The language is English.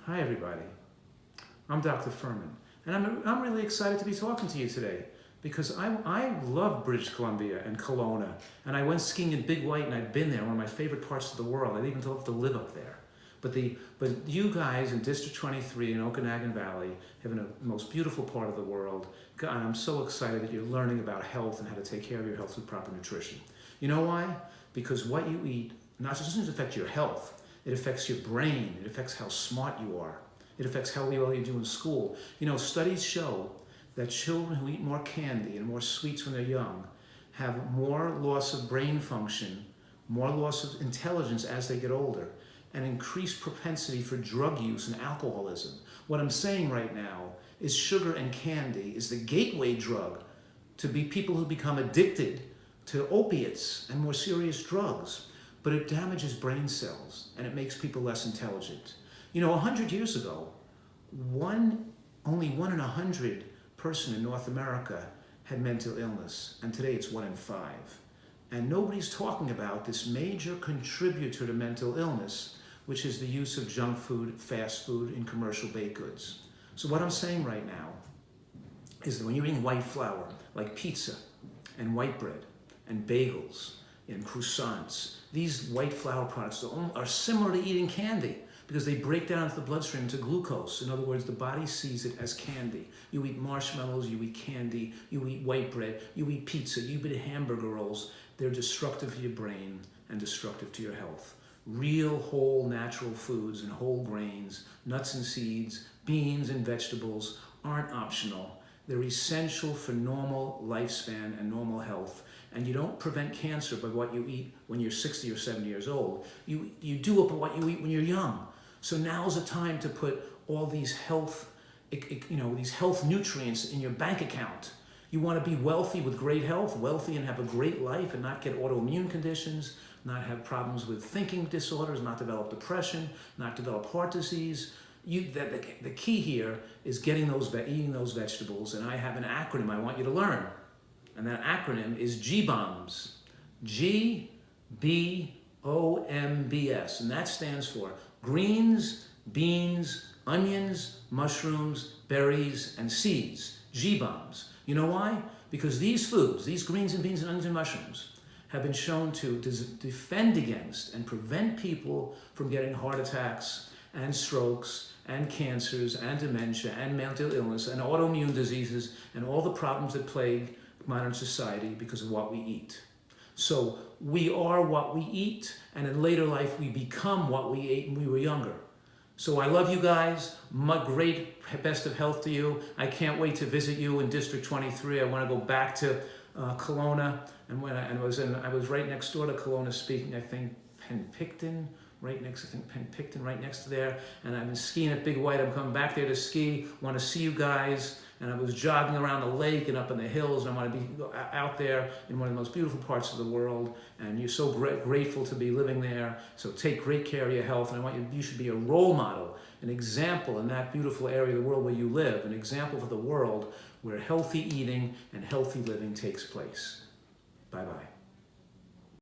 Hi everybody, I'm Dr. Fuhrman, and I'm really excited to be talking to you today because I love British Columbia and Kelowna, and I went skiing in Big White and I've been there, one of my favorite parts of the world. I'd even love to live up there. But you guys in District 23 in Okanagan Valley have the most beautiful part of the world, and I'm so excited that you're learning about health and how to take care of your health with proper nutrition. You know why? Because what you eat not just doesn't affect your health, it affects your brain, it affects how smart you are, it affects how well you do in school. You know, studies show that children who eat more candy and more sweets when they're young have more loss of brain function, more loss of intelligence as they get older, and increased propensity for drug use and alcoholism. What I'm saying right now is sugar and candy is the gateway drug to be people who become addicted to opiates and more serious drugs. But it damages brain cells and it makes people less intelligent. You know, 100 years ago, only 1 in 100 person in North America had mental illness, and today it's 1 in 5. And nobody's talking about this major contributor to mental illness, which is the use of junk food, fast food, and commercial baked goods. So what I'm saying right now is that when you're eating white flour, like pizza and white bread and bagels and croissants, these white flour products are similar to eating candy because they break down into the bloodstream into glucose. In other words, the body sees it as candy. You eat marshmallows, you eat candy, you eat white bread, you eat pizza, you eat hamburger rolls. They're destructive to your brain and destructive to your health. Real, whole, natural foods and whole grains, nuts and seeds, beans and vegetables aren't optional. They're essential for normal lifespan and normal health. And you don't prevent cancer by what you eat when you're 60 or 70 years old. You do it by what you eat when you're young. So now's the time to put all these health nutrients in your bank account. You want to be wealthy with great health, wealthy and have a great life and not get autoimmune conditions, not have problems with thinking disorders, not develop depression, not develop heart disease. The key here is eating those vegetables, and I have an acronym I want you to learn. And that acronym is GBOMBS, G-B-O-M-B-S, and that stands for greens, beans, onions, mushrooms, berries, and seeds, GBOMBS. You know why? Because these foods, these greens and beans and onions and mushrooms, have been shown to defend against and prevent people from getting heart attacks and strokes and cancers and dementia and mental illness and autoimmune diseases and all the problems that plague modern society because of what we eat. So we are what we eat, and in later life we become what we ate when we were younger. So I love you guys. My great best of health to you. I can't wait to visit you in District 23. I want to go back to Kelowna, and I was right next door to Kelowna speaking, I think Penticton, right next to there, and I've been skiing at Big White. I'm coming back there to ski. Want to see you guys. And I was jogging around the lake and up in the hills, and I want to be out there in one of the most beautiful parts of the world. And you're so grateful to be living there. So take great care of your health, and you should be a role model, an example in that beautiful area of the world where you live, an example for the world where healthy eating and healthy living takes place. Bye-bye.